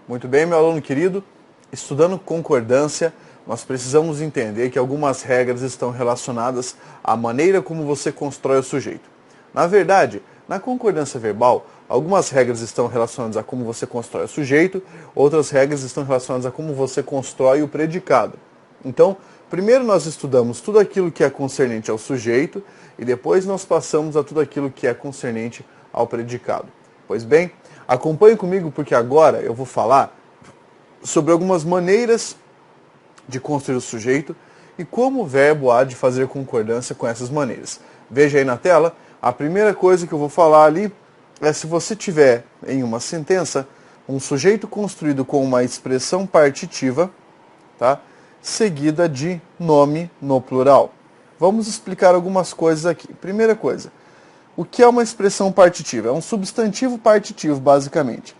Muito bem, meu aluno querido, estudando concordância, nós precisamos entender que algumas regras estão relacionadas à maneira como você constrói o sujeito. Na verdade, na concordância verbal, algumas regras estão relacionadas a como você constrói o sujeito, outras regras estão relacionadas a como você constrói o predicado. Então, primeiro nós estudamos tudo aquilo que é concernente ao sujeito e depois nós passamos a tudo aquilo que é concernente ao predicado. Pois bem, acompanhe comigo porque agora eu vou falar sobre algumas maneiras de construir o sujeito e como o verbo há de fazer concordância com essas maneiras. Veja aí na tela, a primeira coisa que eu vou falar ali é se você tiver em uma sentença um sujeito construído com uma expressão partitiva, tá? Seguida de nome no plural. Vamos explicar algumas coisas aqui. Primeira coisa, o que é uma expressão partitiva? É um substantivo partitivo, basicamente.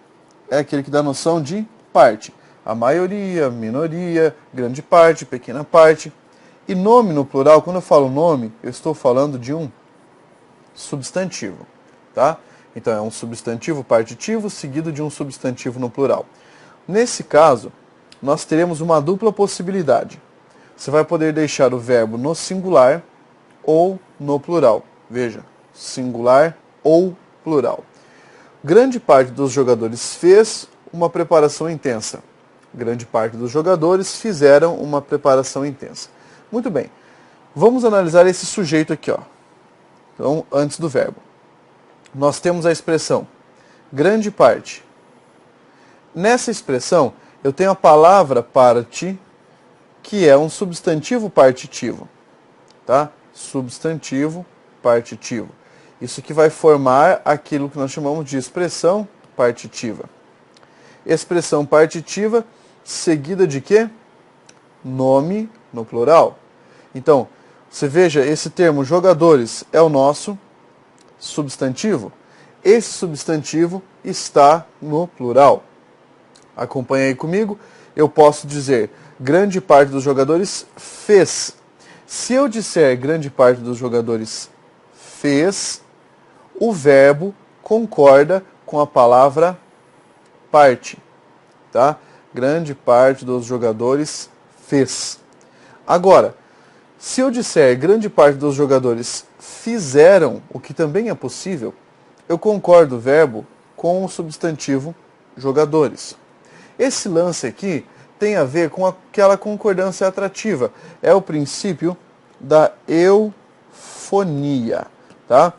É aquele que dá noção de parte. A maioria, minoria, grande parte, pequena parte. E nome no plural, quando eu falo nome, eu estou falando de um substantivo, tá? Então é um substantivo partitivo seguido de um substantivo no plural. Nesse caso, nós teremos uma dupla possibilidade. Você vai poder deixar o verbo no singular ou no plural. Veja, singular ou plural. Grande parte dos jogadores fez uma preparação intensa. Grande parte dos jogadores fizeram uma preparação intensa. Muito bem. Vamos analisar esse sujeito aqui, ó. Então, antes do verbo. Nós temos a expressão grande parte. Nessa expressão, eu tenho a palavra parte, que é um substantivo partitivo. Tá? Substantivo partitivo. Isso que vai formar aquilo que nós chamamos de expressão partitiva. Expressão partitiva seguida de quê? Nome no plural. Então, você veja, esse termo jogadores é o nosso substantivo. Esse substantivo está no plural. Acompanhe aí comigo. Eu posso dizer grande parte dos jogadores fez. Se eu disser grande parte dos jogadores fez, o verbo concorda com a palavra parte. Tá? Grande parte dos jogadores fez. Agora, se eu disser grande parte dos jogadores fizeram, o que também é possível, eu concordo o verbo com o substantivo jogadores. Esse lance aqui tem a ver com aquela concordância atrativa. É o princípio da eufonia. Tá?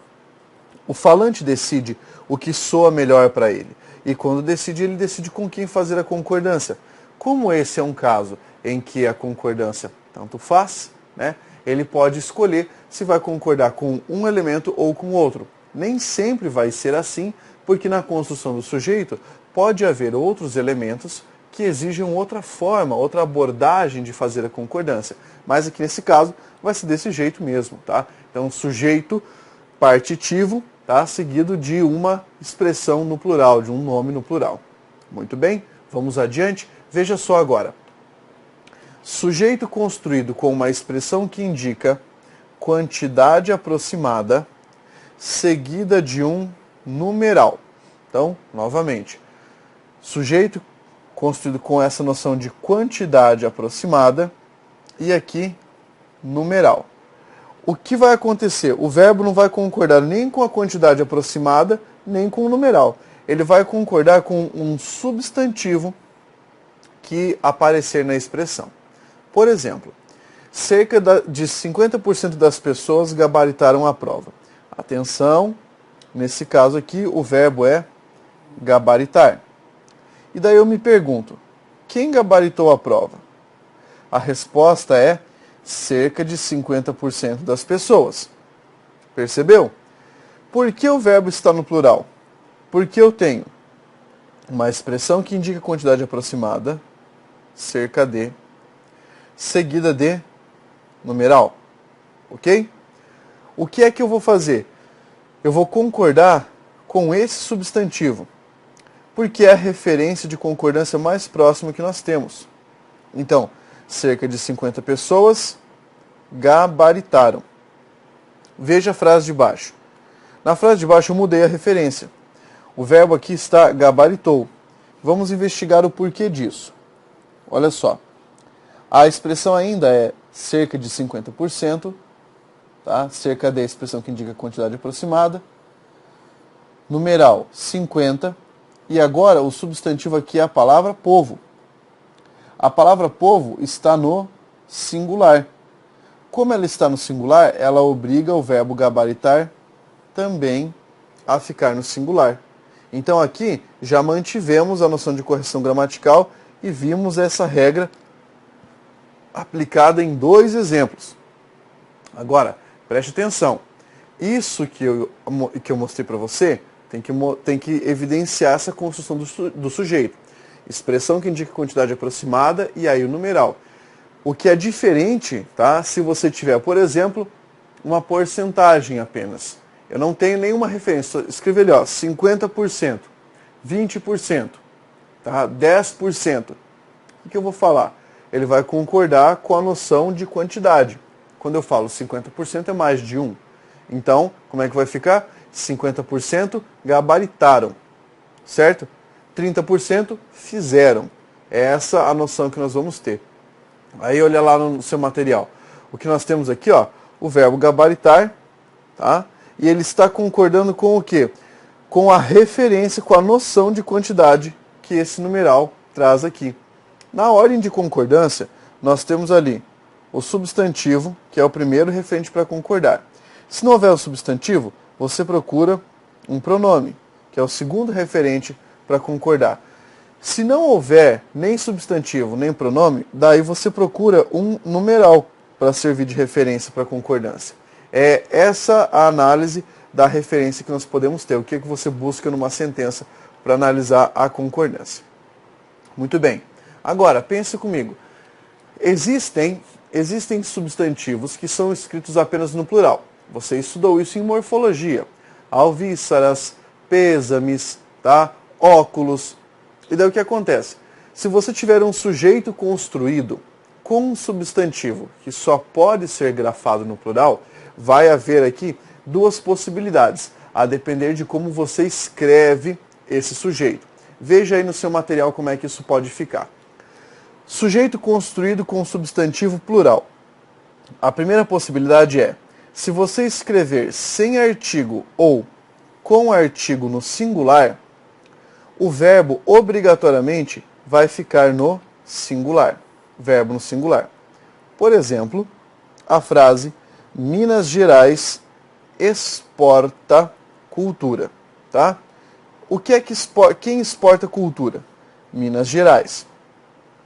O falante decide o que soa melhor para ele. E quando decide, ele decide com quem fazer a concordância. Como esse é um caso em que a concordância tanto faz, né, ele pode escolher se vai concordar com um elemento ou com outro. Nem sempre vai ser assim, porque na construção do sujeito pode haver outros elementos que exigem outra forma, outra abordagem de fazer a concordância. Mas aqui nesse caso vai ser desse jeito mesmo. Tá? Então, sujeito partitivo, tá, seguido de uma expressão no plural, de um nome no plural. Muito bem, vamos adiante. Veja só agora. Sujeito construído com uma expressão que indica quantidade aproximada, seguida de um numeral. Então, novamente, sujeito construído com essa noção de quantidade aproximada e aqui numeral. O que vai acontecer? O verbo não vai concordar nem com a quantidade aproximada, nem com o numeral. Ele vai concordar com um substantivo que aparecer na expressão. Por exemplo, cerca de 50% das pessoas gabaritaram a prova. Atenção, nesse caso aqui o verbo é gabaritar. E daí eu me pergunto, quem gabaritou a prova? A resposta é cerca de 50% das pessoas. Percebeu? Por que o verbo está no plural? Porque eu tenho uma expressão que indica quantidade aproximada, cerca de, seguida de numeral. Ok? O que é que eu vou fazer? Eu vou concordar com esse substantivo, porque é a referência de concordância mais próxima que nós temos. Então, cerca de 50 pessoas gabaritaram. Veja a frase de baixo. Na frase de baixo eu mudei a referência. O verbo aqui está gabaritou. Vamos investigar o porquê disso. Olha só. A expressão ainda é cerca de 50%, tá? Cerca de expressão que indica a quantidade aproximada. Numeral 50. E agora o substantivo aqui é a palavra povo. A palavra povo está no singular. Como ela está no singular, ela obriga o verbo gabaritar também a ficar no singular. Então aqui já mantivemos a noção de correção gramatical e vimos essa regra aplicada em 2 exemplos. Agora, preste atenção. Isso que eu mostrei para você tem que evidenciar essa construção do sujeito. Expressão que indica quantidade aproximada e aí o numeral. O que é diferente, tá? Se você tiver, por exemplo, uma porcentagem apenas. Eu não tenho nenhuma referência. Escreve ali, ó, 50%, 20%, tá? 10%. O que eu vou falar? Ele vai concordar com a noção de quantidade. Quando eu falo 50% é mais de 1. Então, como é que vai ficar? 50% gabaritaram, certo? 30% fizeram. É essa a noção que nós vamos ter. Aí olha lá no seu material. O que nós temos aqui, ó, o verbo gabaritar, tá? E ele está concordando com o quê? Com a referência, com a noção de quantidade que esse numeral traz aqui. Na ordem de concordância, nós temos ali o substantivo, que é o primeiro referente para concordar. Se não houver o substantivo, você procura um pronome, que é o segundo referente para concordar. Se não houver nem substantivo, nem pronome, daí você procura um numeral para servir de referência para concordância. É essa a análise da referência que nós podemos ter. O que você busca numa sentença para analisar a concordância. Muito bem. Agora, pense comigo. Existem substantivos que são escritos apenas no plural. Você estudou isso em morfologia. Alvíceras, pêsames, tá? Óculos. E daí o que acontece? Se você tiver um sujeito construído com um substantivo que só pode ser grafado no plural, vai haver aqui 2 possibilidades, a depender de como você escreve esse sujeito. Veja aí no seu material como é que isso pode ficar. Sujeito construído com substantivo plural. A primeira possibilidade é, se você escrever sem artigo ou com artigo no singular, o verbo obrigatoriamente vai ficar no singular. Verbo no singular. Por exemplo, a frase Minas Gerais exporta cultura. Tá? O que é que quem exporta cultura? Minas Gerais.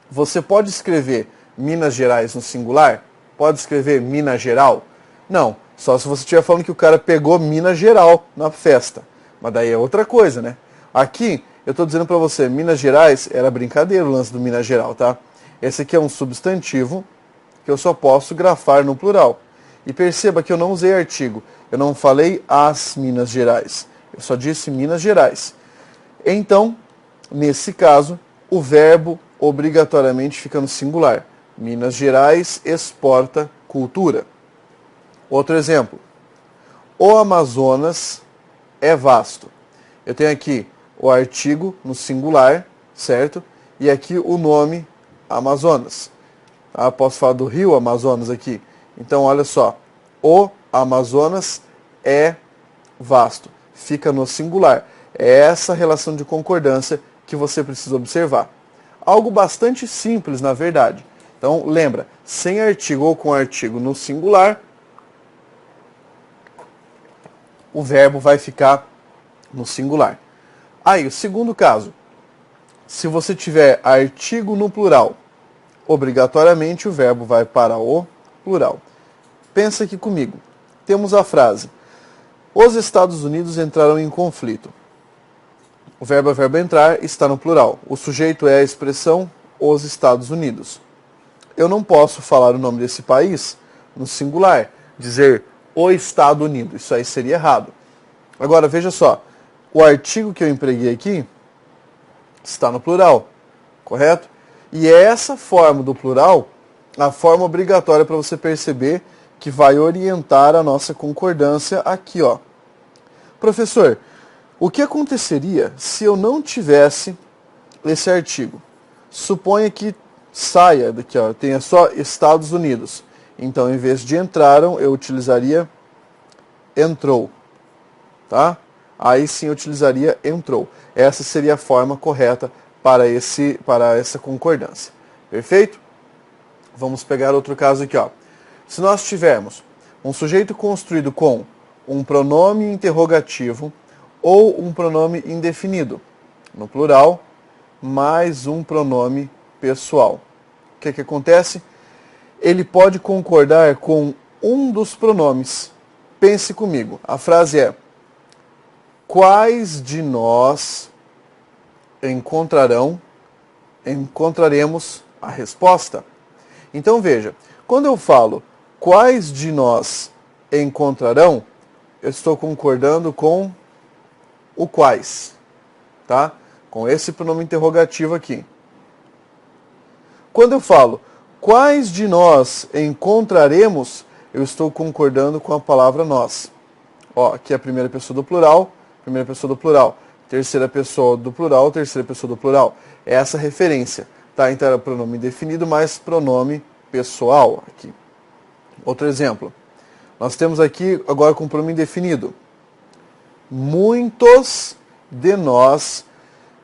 Você pode escrever Minas Gerais no singular? Pode escrever Minas Geral? Não, só se você estiver falando que o cara pegou Minas Geral na festa. Mas daí é outra coisa, né? Aqui, eu estou dizendo para você, Minas Gerais era brincadeira o lance do Minas Geral, tá? Esse aqui é um substantivo que eu só posso grafar no plural. E perceba que eu não usei artigo. Eu não falei as Minas Gerais. Eu só disse Minas Gerais. Então, nesse caso, o verbo obrigatoriamente fica no singular. Minas Gerais exporta cultura. Outro exemplo. O Amazonas é vasto. Eu tenho aqui o artigo no singular, certo? E aqui o nome Amazonas. Tá? Posso falar do rio Amazonas aqui. Então, olha só. O Amazonas é vasto. Fica no singular. É essa relação de concordância que você precisa observar. Algo bastante simples, na verdade. Então, lembra, sem artigo ou com artigo no singular, o verbo vai ficar no singular. Aí, o segundo caso. Se você tiver artigo no plural, obrigatoriamente o verbo vai para o plural. Pensa aqui comigo. Temos a frase: os Estados Unidos entraram em conflito. O verbo entrar está no plural. O sujeito é a expressão os Estados Unidos. Eu não posso falar o nome desse país no singular, dizer o Estado Unido. Isso aí seria errado. Agora, veja só. O artigo que eu empreguei aqui está no plural, correto? E é essa forma do plural a forma obrigatória para você perceber que vai orientar a nossa concordância aqui, ó. Professor, o que aconteceria se eu não tivesse esse artigo. Suponha que saia daqui, ó, tenha só Estados Unidos. Então, em vez de entraram, eu utilizaria entrou. Tá? Aí sim eu utilizaria entrou. Essa seria a forma correta para essa concordância. Perfeito? Vamos pegar outro caso aqui. Ó. Se nós tivermos um sujeito construído com um pronome interrogativo ou um pronome indefinido, no plural, mais um pronome pessoal. O que acontece? Ele pode concordar com um dos pronomes. Pense comigo. A frase é: quais de nós encontraremos a resposta? Então veja, quando eu falo quais de nós encontrarão, eu estou concordando com o quais, tá? Com esse pronome interrogativo aqui. Quando eu falo quais de nós encontraremos, eu estou concordando com a palavra nós. Ó, aqui é a primeira pessoa do plural, terceira pessoa do plural, terceira pessoa do plural. É essa referência, tá? Então era pronome indefinido mais pronome pessoal aqui. Outro exemplo. Nós temos aqui agora com pronome indefinido. Muitos de nós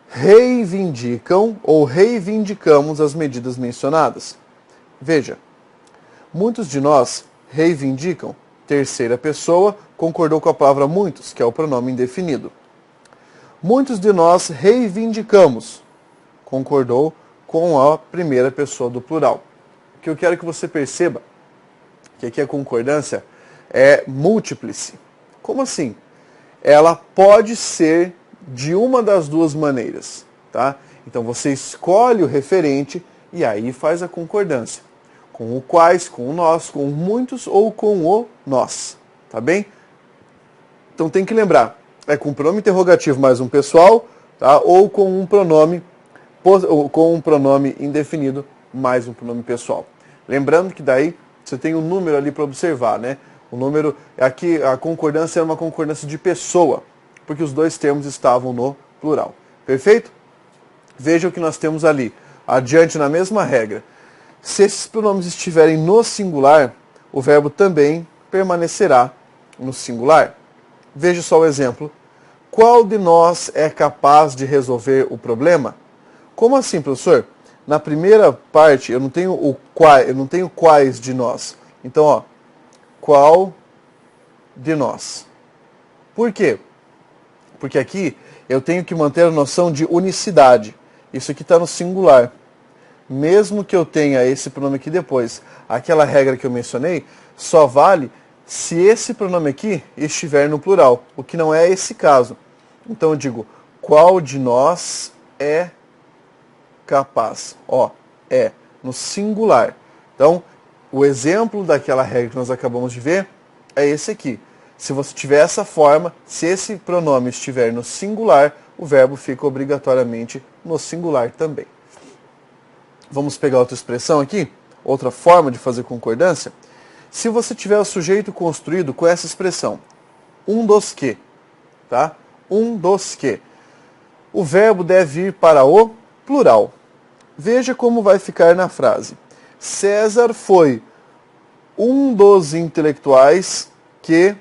reivindicam ou reivindicamos as medidas mencionadas. Veja, muitos de nós reivindicam, terceira pessoa, concordou com a palavra muitos, que é o pronome indefinido. Muitos de nós reivindicamos, concordou com a primeira pessoa do plural. O que eu quero que você perceba, que aqui a concordância é múltiplice. Como assim? Ela pode ser de uma das duas maneiras, tá? Então você escolhe o referente e aí faz a concordância. Com o quais, com o nós, com o muitos ou com o nós, tá bem? Então tem que lembrar, é com pronome interrogativo mais um pessoal, tá? Ou com um pronome indefinido mais um pronome pessoal. Lembrando que daí você tem um número ali para observar, né? O número, aqui a concordância é uma concordância de pessoa, porque os dois termos estavam no plural. Perfeito? Veja o que nós temos ali, adiante na mesma regra. Se esses pronomes estiverem no singular, o verbo também permanecerá no singular. Veja só o exemplo. Qual de nós é capaz de resolver o problema? Como assim, professor? Na primeira parte eu não tenho quais de nós. Então, ó, qual de nós? Por quê? Porque aqui eu tenho que manter a noção de unicidade. Isso aqui está no singular. Mesmo que eu tenha esse pronome aqui depois, aquela regra que eu mencionei, só vale se esse pronome aqui estiver no plural, o que não é esse caso. Então eu digo, qual de nós é capaz? Ó, é no singular. Então, o exemplo daquela regra que nós acabamos de ver é esse aqui. Se você tiver essa forma, se esse pronome estiver no singular, o verbo fica obrigatoriamente no singular também. Vamos pegar outra expressão aqui, outra forma de fazer concordância. Se você tiver o sujeito construído com essa expressão, um dos que, tá? Um dos que. O verbo deve ir para o plural. Veja como vai ficar na frase. César foi um dos intelectuais que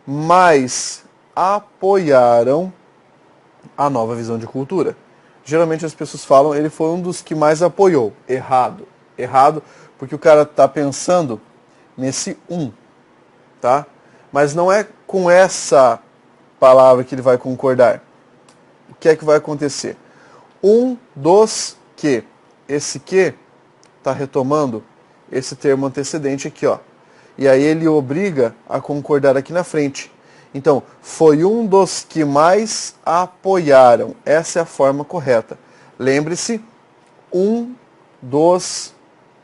mais apoiaram a nova visão de cultura. Geralmente as pessoas falam, ele foi um dos que mais apoiou. Errado. Errado, porque o cara está pensando nesse um, tá? Mas não é com essa palavra que ele vai concordar. O que é que vai acontecer? Um dos que. Esse que está retomando esse termo antecedente aqui, ó. E aí ele obriga a concordar aqui na frente. Então, foi um dos que mais apoiaram. Essa é a forma correta. Lembre-se, um dos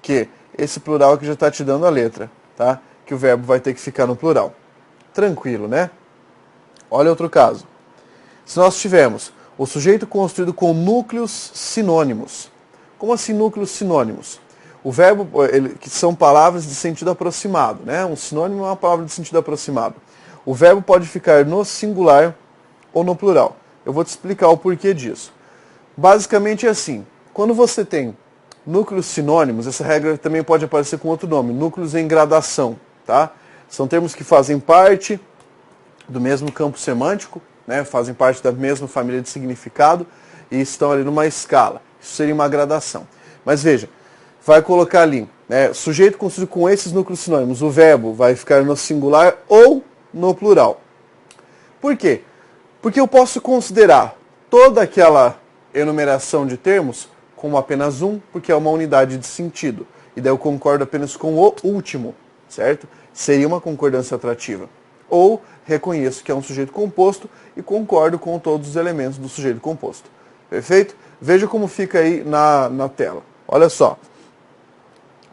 que. Esse plural que já está te dando a letra, tá? Que o verbo vai ter que ficar no plural. Tranquilo, né? Olha outro caso. Se nós tivermos o sujeito construído com núcleos sinônimos. Como assim núcleos sinônimos? O verbo, que são palavras de sentido aproximado, né? Um sinônimo é uma palavra de sentido aproximado. O verbo pode ficar no singular ou no plural. Eu vou te explicar o porquê disso. Basicamente é assim, quando você tem núcleos sinônimos, essa regra também pode aparecer com outro nome, núcleos em gradação, tá? São termos que fazem parte do mesmo campo semântico, né? Fazem parte da mesma família de significado e estão ali numa escala. Isso seria uma gradação. Mas veja, vai colocar ali, né, sujeito construído com esses núcleos sinônimos, o verbo vai ficar no singular ou no plural. Por quê? Porque eu posso considerar toda aquela enumeração de termos como apenas um, porque é uma unidade de sentido. E daí eu concordo apenas com o último, certo? Seria uma concordância atrativa. Ou reconheço que é um sujeito composto e concordo com todos os elementos do sujeito composto. Perfeito? Veja como fica aí na tela. Olha só.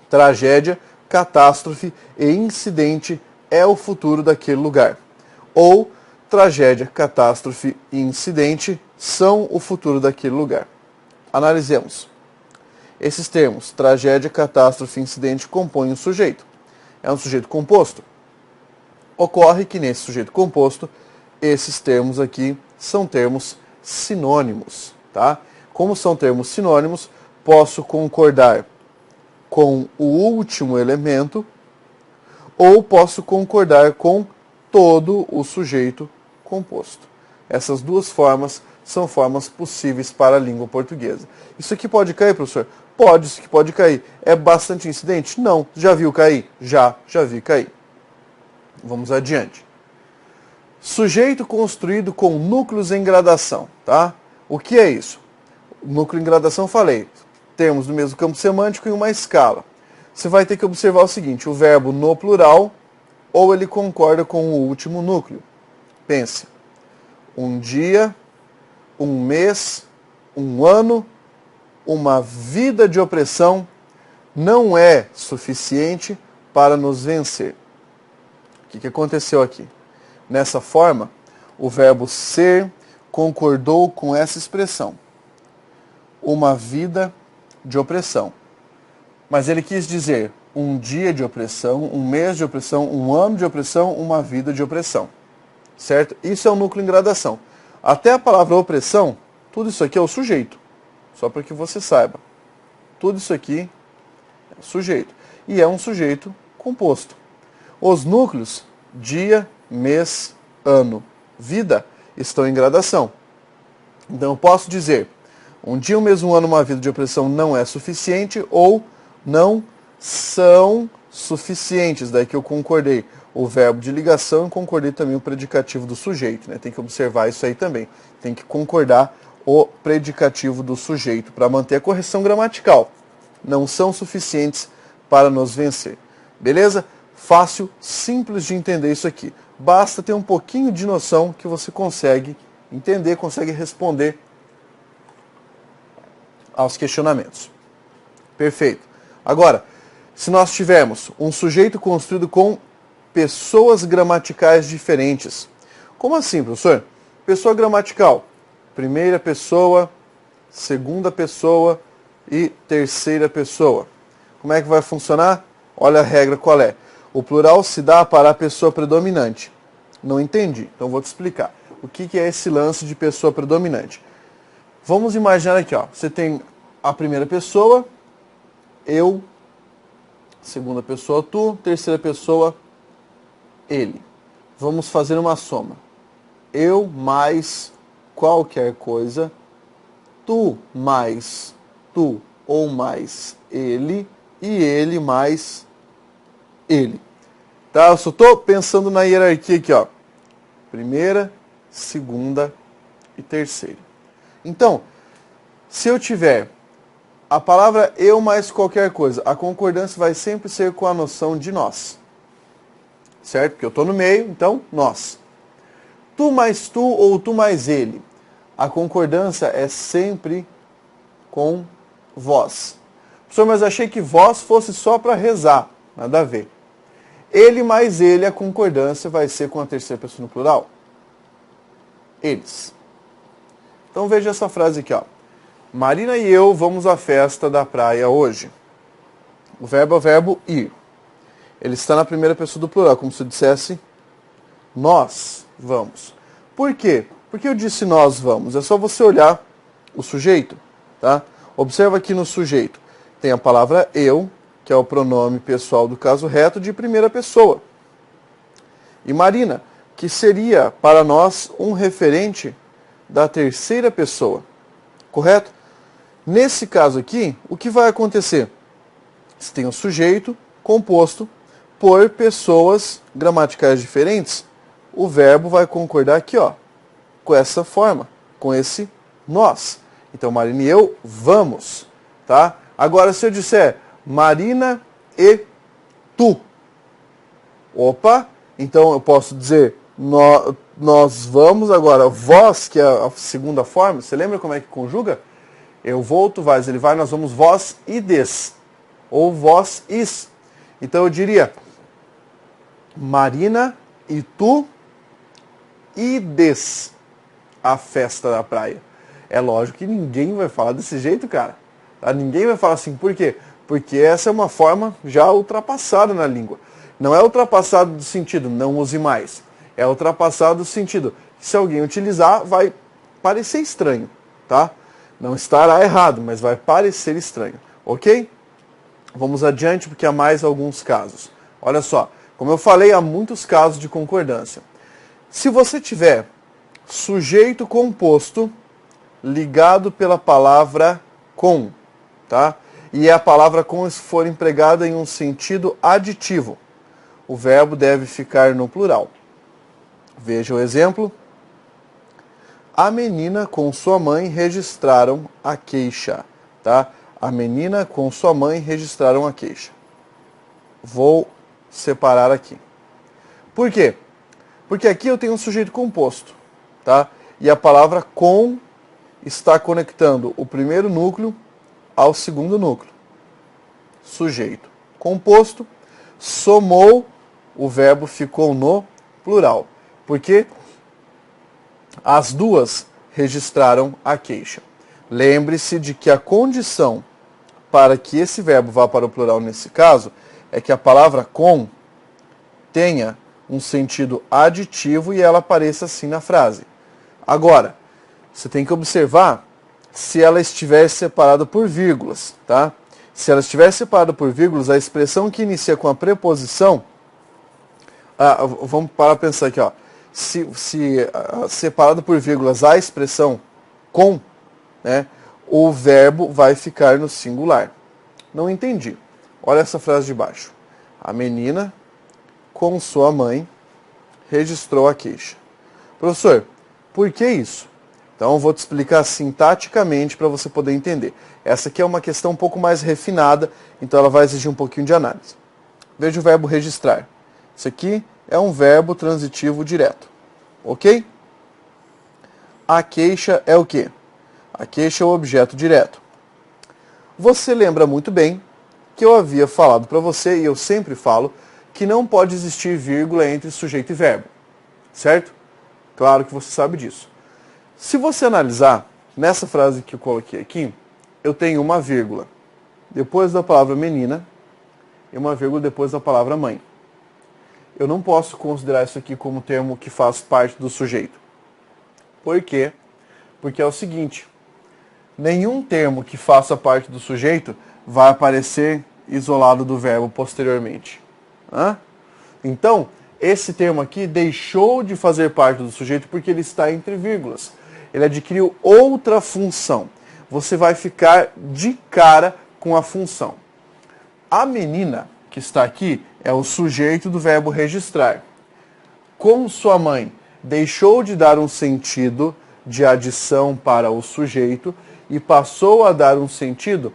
Tragédia, catástrofe e incidente é o futuro daquele lugar. Ou tragédia, catástrofe e incidente são o futuro daquele lugar. Analisemos. Esses termos, tragédia, catástrofe e incidente, compõem um sujeito. É um sujeito composto. Ocorre que nesse sujeito composto, esses termos aqui são termos sinônimos, tá? Como são termos sinônimos, posso concordar com o último elemento ou posso concordar com todo o sujeito composto. Essas duas formas são formas possíveis para a língua portuguesa. Isso aqui pode cair, professor? Pode, isso aqui pode cair. É bastante incidente? Não. Já viu cair? Já vi cair. Vamos adiante. Sujeito construído com núcleos em gradação, tá? O que é isso? Núcleo em gradação, falei. Termos do mesmo campo semântico em uma escala. Você vai ter que observar o seguinte, o verbo no plural, ou ele concorda com o último núcleo. Pense. Um dia, um mês, um ano, uma vida de opressão não é suficiente para nos vencer. O que aconteceu aqui? Nessa forma, o verbo ser concordou com essa expressão. Uma vida de opressão. Mas ele quis dizer um dia de opressão, um mês de opressão, um ano de opressão, uma vida de opressão. Certo? Isso é o núcleo em gradação. Até a palavra opressão, tudo isso aqui é o sujeito. Só para que você saiba. Tudo isso aqui é o sujeito. E é um sujeito composto. Os núcleos, dia, mês, ano, vida, estão em gradação. Então eu posso dizer, um dia, um mês, um ano, uma vida de opressão não é suficiente ou não são suficientes. Daí que eu concordei o verbo de ligação e concordei também o predicativo do sujeito, né? Tem que observar isso aí também. Tem que concordar o predicativo do sujeito para manter a correção gramatical. Não são suficientes para nos vencer. Beleza? Fácil, simples de entender isso aqui. Basta ter um pouquinho de noção que você consegue entender, consegue responder aos questionamentos. Perfeito. Agora, se nós tivermos um sujeito construído com pessoas gramaticais diferentes. Como assim, professor? Pessoa gramatical. Primeira pessoa, segunda pessoa e terceira pessoa. Como é que vai funcionar? Olha a regra qual é. O plural se dá para a pessoa predominante. Não entendi, então vou te explicar. O que é esse lance de pessoa predominante? Vamos imaginar aqui, ó. Você tem a primeira pessoa, eu, segunda pessoa tu, terceira pessoa ele. Vamos fazer uma soma. Eu mais qualquer coisa, tu mais tu ou mais ele e ele mais ele. Tá? Eu só estou pensando na hierarquia aqui, ó. Primeira, segunda e terceira. Então, se eu tiver a palavra eu mais qualquer coisa, a concordância vai sempre ser com a noção de nós. Certo? Porque eu estou no meio, então nós. Tu mais tu ou tu mais ele. A concordância é sempre com vós. Professor, mas achei que vós fosse só para rezar. Nada a ver. Ele mais ele, a concordância vai ser com a terceira pessoa no plural. Eles. Então veja essa frase aqui, ó. Marina e eu vamos à festa da praia hoje. O verbo é o verbo ir. Ele está na primeira pessoa do plural, como se eu dissesse nós vamos. Por quê? Porque eu disse nós vamos. É só você olhar o sujeito, tá? Observa aqui no sujeito, tem a palavra eu, que é o pronome pessoal do caso reto de primeira pessoa. E Marina, que seria para nós um referente da terceira pessoa, correto? Nesse caso aqui, o que vai acontecer? Se tem um sujeito composto por pessoas gramaticais diferentes, o verbo vai concordar aqui, ó, com essa forma, com esse nós. Então, Marina e eu vamos, tá? Agora, se eu disser Marina e tu, opa, então eu posso dizer nós vamos. Agora, vós, que é a segunda forma, você lembra como é que conjuga? Eu vou, tu vais, ele vai, nós vamos, vós ides, ou vós is. Então eu diria Marina e tu ides à festa da praia. É lógico que ninguém vai falar desse jeito, cara. Tá? Ninguém vai falar assim. Por quê? Porque essa é uma forma já ultrapassada na língua. Não é ultrapassado do sentido, não use mais. É ultrapassado do sentido, se alguém utilizar, vai parecer estranho, tá? Não estará errado, mas vai parecer estranho, ok? Vamos adiante, porque há mais alguns casos. Olha só, como eu falei, há muitos casos de concordância. Se você tiver sujeito composto ligado pela palavra com, tá? E a palavra com for empregada em um sentido aditivo, o verbo deve ficar no plural. Veja o exemplo. A menina com sua mãe registraram a queixa, tá? A menina com sua mãe registraram a queixa. Vou separar aqui. Por quê? Porque aqui eu tenho um sujeito composto, tá? E a palavra com está conectando o primeiro núcleo ao segundo núcleo. Sujeito composto, somou, o verbo ficou no plural. Porque as duas registraram a queixa. Lembre-se de que a condição para que esse verbo vá para o plural nesse caso é que a palavra com tenha um sentido aditivo e ela apareça assim na frase. Agora, você tem que observar se ela estiver separada por vírgulas, tá? Se ela estiver separada por vírgulas, a expressão que inicia com a preposição, vamos parar para pensar aqui, ó. Se separado por vírgulas a expressão com, né, o verbo vai ficar no singular. Não entendi. Olha essa frase de baixo. A menina com sua mãe registrou a queixa. Professor, por que isso? Então eu vou te explicar sintaticamente para você poder entender. Essa aqui é uma questão um pouco mais refinada, então ela vai exigir um pouquinho de análise. Veja o verbo registrar. Isso aqui é um verbo transitivo direto, ok? A queixa é o quê? A queixa é o objeto direto. Você lembra muito bem que eu havia falado para você, e eu sempre falo, que não pode existir vírgula entre sujeito e verbo, certo? Claro que você sabe disso. Se você analisar, nessa frase que eu coloquei aqui, eu tenho uma vírgula depois da palavra menina e uma vírgula depois da palavra mãe. Eu não posso considerar isso aqui como termo que faz parte do sujeito. Por quê? Porque é o seguinte, nenhum termo que faça parte do sujeito vai aparecer isolado do verbo posteriormente. Então, esse termo aqui deixou de fazer parte do sujeito porque ele está entre vírgulas. Ele adquiriu outra função. Você vai ficar de cara com a função. A menina que está aqui é o sujeito do verbo registrar. Com sua mãe, deixou de dar um sentido de adição para o sujeito e passou a dar um sentido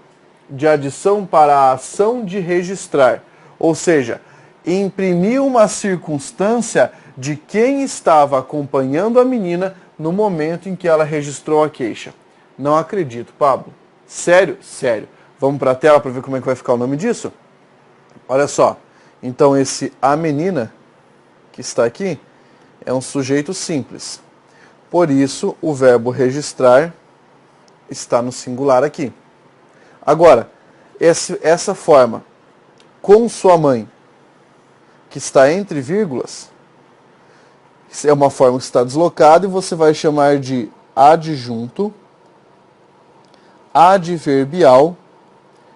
de adição para a ação de registrar. Ou seja, imprimiu uma circunstância de quem estava acompanhando a menina no momento em que ela registrou a queixa. Não acredito, Pablo. Sério? Sério. Vamos para a tela para ver como é que vai ficar o nome disso? Olha só. Então esse a menina que está aqui é um sujeito simples. Por isso o verbo registrar está no singular aqui. Agora, essa forma, com sua mãe, que está entre vírgulas, é uma forma que está deslocada e você vai chamar de adjunto adverbial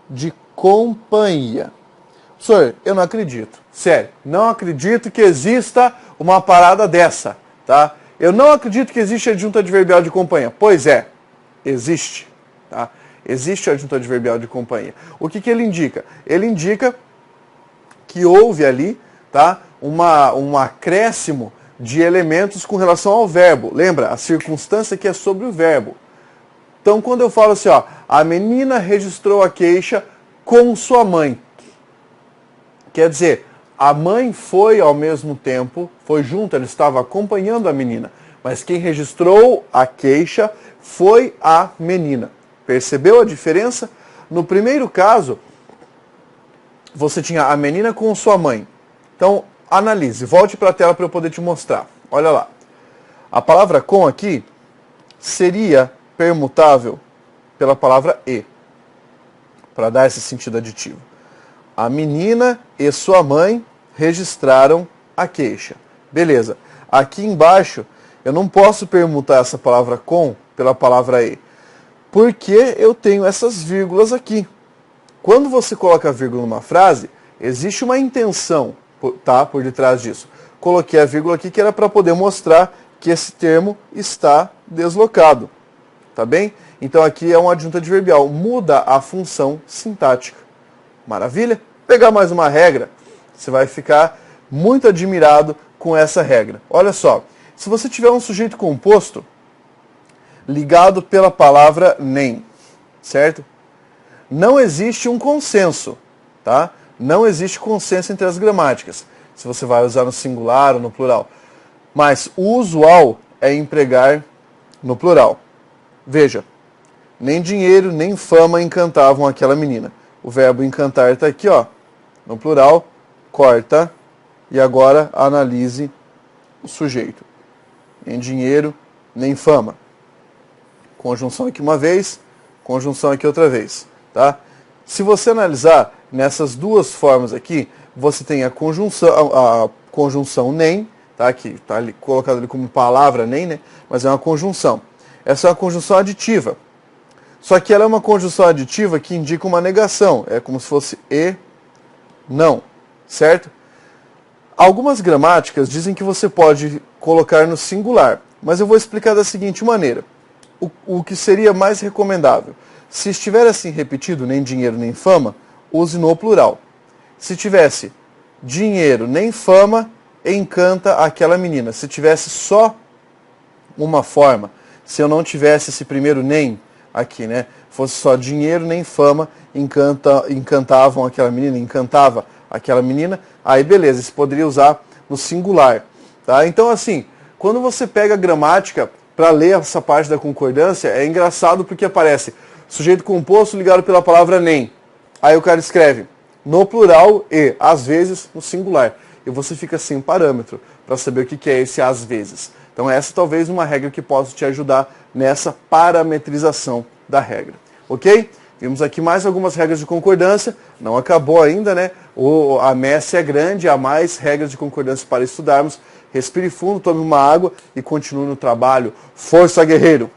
de companhia. Professor, eu não acredito. Sério, não acredito que exista uma parada dessa, tá? Eu não acredito que existe adjunto adverbial de companhia. Pois é, existe, tá? Existe o adjunto adverbial de companhia. O que ele indica? Ele indica que houve ali, tá, um acréscimo de elementos com relação ao verbo. Lembra? A circunstância que é sobre o verbo. Então, quando eu falo assim, ó, a menina registrou a queixa com sua mãe. Quer dizer, a mãe foi ao mesmo tempo, foi junto, ela estava acompanhando a menina. Mas quem registrou a queixa foi a menina. Percebeu a diferença? No primeiro caso, você tinha a menina com sua mãe. Então, analise, volte para a tela para eu poder te mostrar. Olha lá. A palavra com aqui seria permutável pela palavra e, para dar esse sentido aditivo. A menina e sua mãe registraram a queixa. Beleza. Aqui embaixo, eu não posso permutar essa palavra com pela palavra e, porque eu tenho essas vírgulas aqui. Quando você coloca a vírgula numa frase, existe uma intenção, tá, por detrás disso. Coloquei a vírgula aqui que era para poder mostrar que esse termo está deslocado. Tá bem? Então aqui é um adjunto adverbial. Muda a função sintática. Maravilha? Vou pegar mais uma regra. Você vai ficar muito admirado com essa regra. Olha só. Se você tiver um sujeito composto ligado pela palavra nem, certo? Não existe um consenso, tá? Não existe consenso entre as gramáticas, se você vai usar no singular ou no plural. Mas o usual é empregar no plural. Veja, nem dinheiro, nem fama encantavam aquela menina. O verbo encantar está aqui, ó, no plural, corta, e agora analise o sujeito. Nem dinheiro, nem fama. Conjunção aqui uma vez, conjunção aqui outra vez. Tá? Se você analisar nessas duas formas aqui, você tem a conjunção nem, tá? Que está ali, colocado ali como palavra nem, né? Mas é uma conjunção. Essa é uma conjunção aditiva. Só que ela é uma conjunção aditiva que indica uma negação. É como se fosse e, não. Certo? Algumas gramáticas dizem que você pode colocar no singular. Mas eu vou explicar da seguinte maneira. O que seria mais recomendável? Se estiver assim repetido, nem dinheiro nem fama, use no plural. Se tivesse dinheiro nem fama, encanta aquela menina. Se tivesse só uma forma, se eu não tivesse esse primeiro nem aqui, né? Fosse só dinheiro nem fama, encantavam aquela menina, encantava aquela menina, aí beleza, você poderia usar no singular. Tá? Então assim, quando você pega a gramática para ler essa parte da concordância, é engraçado porque aparece sujeito composto ligado pela palavra nem. Aí o cara escreve no plural e, às vezes, no singular. E você fica sem parâmetro para saber o que é esse às vezes. Então essa talvez uma regra que possa te ajudar nessa parametrização da regra. Ok? Vimos aqui mais algumas regras de concordância. Não acabou ainda, né? A messe é grande, há mais regras de concordância para estudarmos. Respire fundo, tome uma água e continue no trabalho. Força, guerreiro!